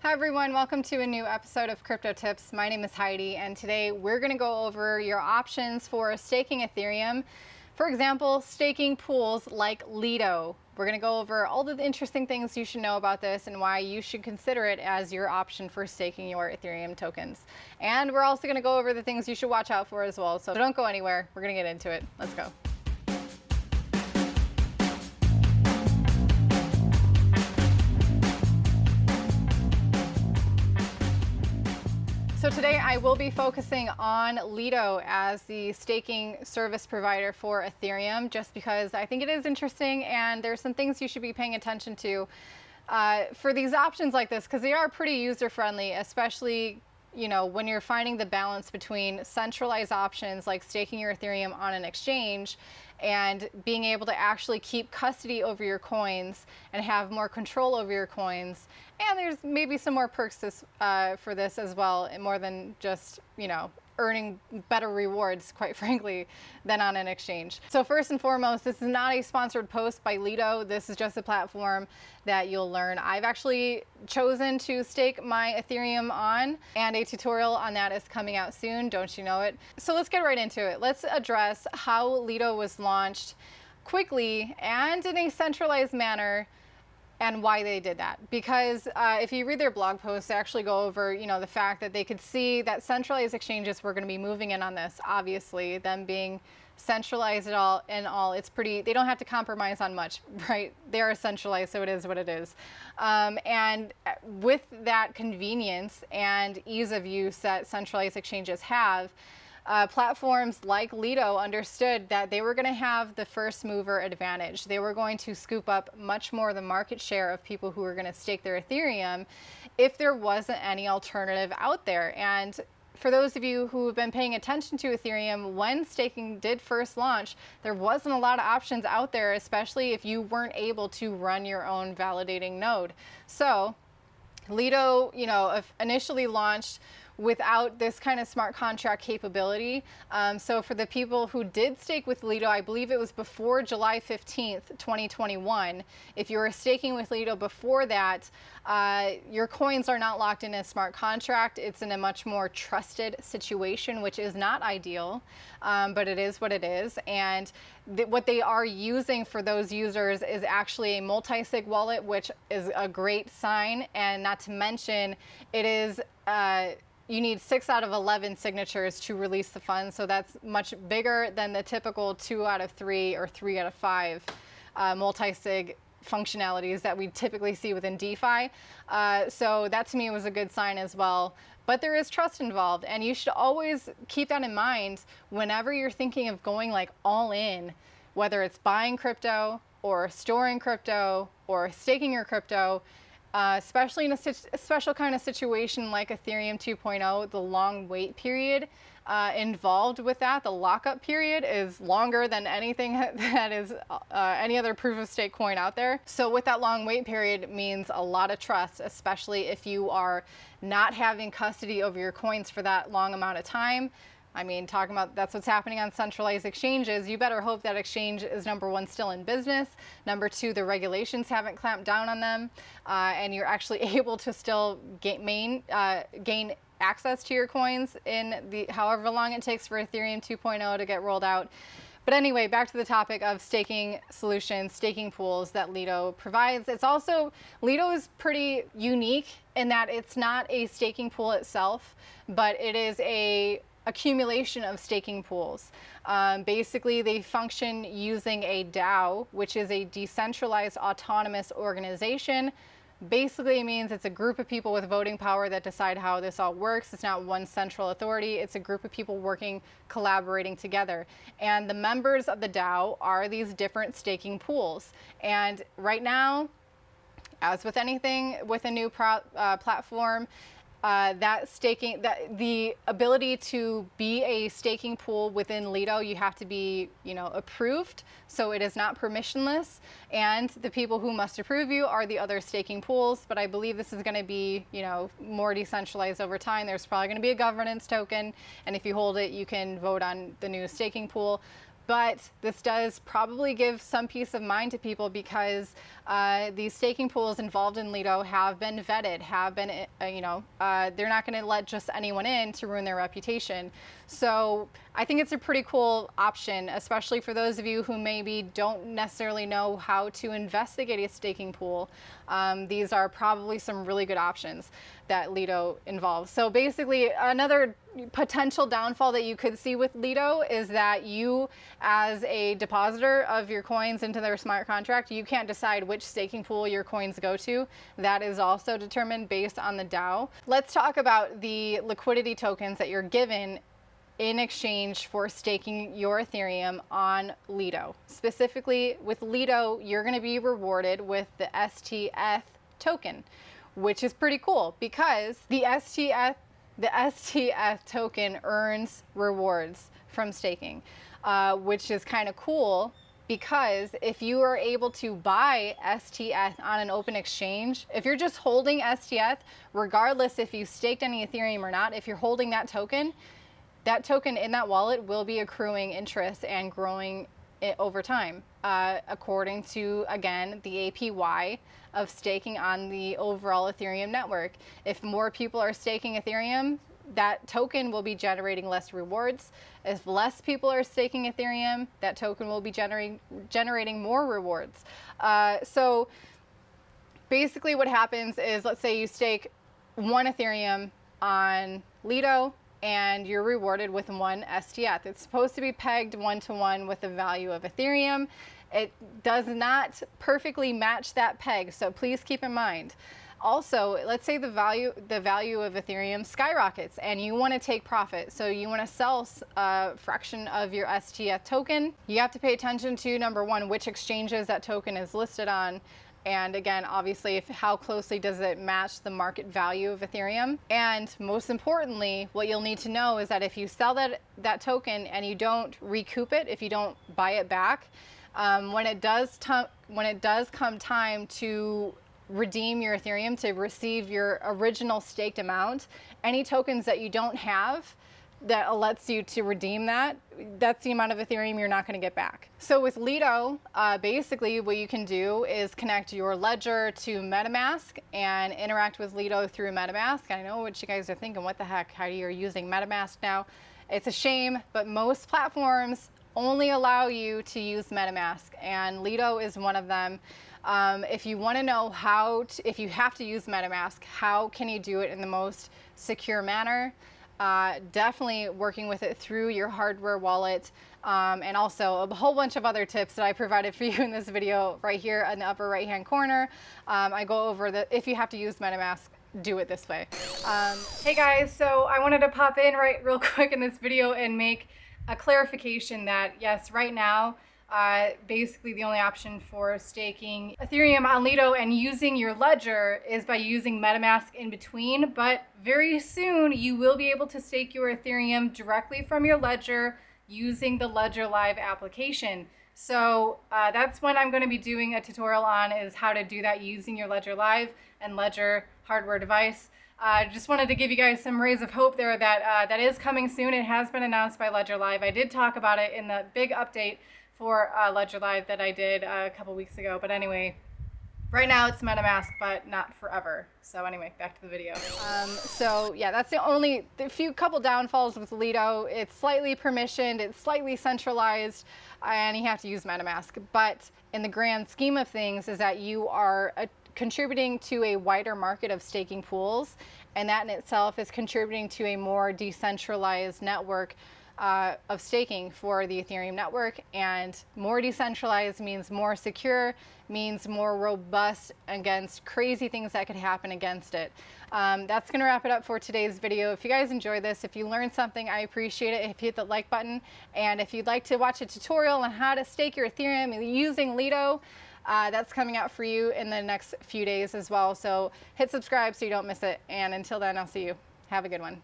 Hi everyone, welcome to a new episode of Crypto Tips. My name is Heidi, and today we're going to go over your options for staking Ethereum. For example, staking pools like Lido. We're going to go over all the interesting things you should know about this and why you should consider it as your option for staking your Ethereum tokens. And we're also going to go over the things you should watch out for as well. So don't go anywhere. We're going to get into it. Let's go. So today I will be focusing on Lido as the staking service provider for Ethereum, just because I think it is interesting and there's some things you should be paying attention to for these options like this, because they are pretty user-friendly, especially when you're finding the balance between centralized options like staking your Ethereum on an exchange and being able to actually keep custody over your coins and have more control over your coins. And there's maybe some more perks for this as well, more than just, earning better rewards, quite frankly, than on an exchange. So first and foremost, this is not a sponsored post by Lido. This is just a platform that you'll learn. I've actually chosen to stake my Ethereum on, and a tutorial on that is coming out soon. Don't you know it? So let's get right into it. Let's address how Lido was launched quickly and in a centralized manner, and why they did that. Because if you read their blog posts, they actually go over, the fact that they could see that centralized exchanges were going to be moving in on this. Obviously, them being centralized at all, it's pretty, they don't have to compromise on much, right? They are centralized, so it is what it is. And with that convenience and ease of use that centralized exchanges have, platforms like Lido understood that they were going to have the first mover advantage. They were going to scoop up much more of the market share of people who were going to stake their Ethereum if there wasn't any alternative out there. And for those of you who have been paying attention to Ethereum, when staking did first launch, there wasn't a lot of options out there, especially if you weren't able to run your own validating node. So Lido, initially launched without this kind of smart contract capability. So for the people who did stake with Lido, I believe it was before July 15th, 2021. If you were staking with Lido before that, your coins are not locked in a smart contract. It's in a much more trusted situation, which is not ideal, but it is what it is. And what they are using for those users is actually a multi-sig wallet, which is a great sign. And not to mention, it is you need 6 out of 11 signatures to release the funds. So that's much bigger than the typical 2 out of 3 or 3 out of 5 multi-sig functionalities that we typically see within DeFi. So that to me was a good sign as well. But there is trust involved, and you should always keep that in mind whenever you're thinking of going like all in, whether it's buying crypto or storing crypto or staking your crypto. Especially in a special kind of situation like Ethereum 2.0, the long wait period involved with that, the lockup period, is longer than anything that is any other proof of stake coin out there. So with that long wait period means a lot of trust, especially if you are not having custody over your coins for that long amount of time. I mean, talking about that's what's happening on centralized exchanges. You better hope that exchange is, number one, still in business. Number two, the regulations haven't clamped down on them, and you're actually able to still gain access to your coins in the however long it takes for Ethereum 2.0 to get rolled out. But anyway, back to the topic of staking solutions, staking pools that Lido provides. It's also, Lido is pretty unique in that it's not a staking pool itself, but it is a accumulation of staking pools. Basically, they function using a DAO, which is a decentralized autonomous organization. Basically, it means it's a group of people with voting power that decide how this all works. It's not one central authority. It's a group of people working, collaborating together. And the members of the DAO are these different staking pools. And right now, as with anything with a new platform, the ability to be a staking pool within Lido, you have to be, approved. So it is not permissionless. And the people who must approve you are the other staking pools. But I believe this is going to be, more decentralized over time. There's probably going to be a governance token. And if you hold it, you can vote on the new staking pool. But this does probably give some peace of mind to people because these staking pools involved in Lido have been vetted, they're not going to let just anyone in to ruin their reputation. So I think it's a pretty cool option, especially for those of you who maybe don't necessarily know how to investigate a staking pool. These are probably some really good options that Lido involves. So basically, another potential downfall that you could see with Lido is that you, as a depositor of your coins into their smart contract, you can't decide which staking pool your coins go to. That is also determined based on the DAO. Let's talk about the liquidity tokens that you're given in exchange for staking your Ethereum on Lido. Specifically with Lido, you're going to be rewarded with the ETH token, which is pretty cool because the ETH token earns rewards from staking, which is kind of cool because if you are able to buy ETH on an open exchange, if you're just holding ETH, regardless if you staked any Ethereum or not, if you're holding that token in that wallet will be accruing interest and growing it over time, according to, again, the APY of staking on the overall Ethereum network. If more people are staking Ethereum, that token will be generating less rewards. If less people are staking Ethereum, that token will be generating more rewards. So basically what happens is, let's say you stake 1 Ethereum on Lido, and you're rewarded with 1 ETH. It's supposed to be pegged 1-to-1 with the value of Ethereum. It does not perfectly match that peg, so please keep in mind. Also, let's say the value of Ethereum skyrockets and you want to take profit. So you want to sell a fraction of your ETH token. You have to pay attention to, number one, which exchanges that token is listed on. And again, obviously, how closely does it match the market value of Ethereum? And most importantly, what you'll need to know is that if you sell that token and you don't recoup it, if you don't buy it back, when it does come time to redeem your Ethereum, to receive your original staked amount, any tokens that you don't have that lets you to redeem that's the amount of Ethereum you're not going to get back. So with Lido, basically what you can do is connect your ledger to MetaMask and interact with Lido through MetaMask. I know what you guys are thinking, what the heck, how you're using MetaMask now? It's a shame, but most platforms only allow you to use MetaMask, and Lido is one of them. If you want to know if you have to use MetaMask, how can you do it in the most secure manner? Definitely working with it through your hardware wallet, and also a whole bunch of other tips that I provided for you in this video right here in the upper right hand corner. I go over if you have to use MetaMask, do it this way. Hey guys, so I wanted to pop in real quick in this video and make a clarification that yes, right now basically the only option for staking Ethereum on Lido and using your ledger is by using MetaMask in between, but very soon you will be able to stake your Ethereum directly from your ledger using the Ledger Live application. So that's when I'm going to be doing a tutorial on is how to do that using your Ledger Live and Ledger hardware device. Just wanted to give you guys some rays of hope there that that is coming soon. It has been announced by Ledger Live. I did talk about it in the big update for Ledger Live that I did a couple weeks ago. But anyway, right now it's MetaMask, but not forever. So anyway, back to the video. So yeah, that's the couple downfalls with Lido. It's slightly permissioned, it's slightly centralized, and you have to use MetaMask. But in the grand scheme of things is that you are contributing to a wider market of staking pools, and that in itself is contributing to a more decentralized network of staking for the Ethereum network. And more decentralized means more secure, means more robust against crazy things that could happen against it. That's going to wrap it up for today's video. If you guys enjoyed this, if you learned something, I appreciate it if you hit the like button. And if you'd like to watch a tutorial on how to stake your Ethereum using Lido, that's coming out for you in the next few days as well. So hit subscribe so you don't miss it. And until then, I'll see you. Have a good one.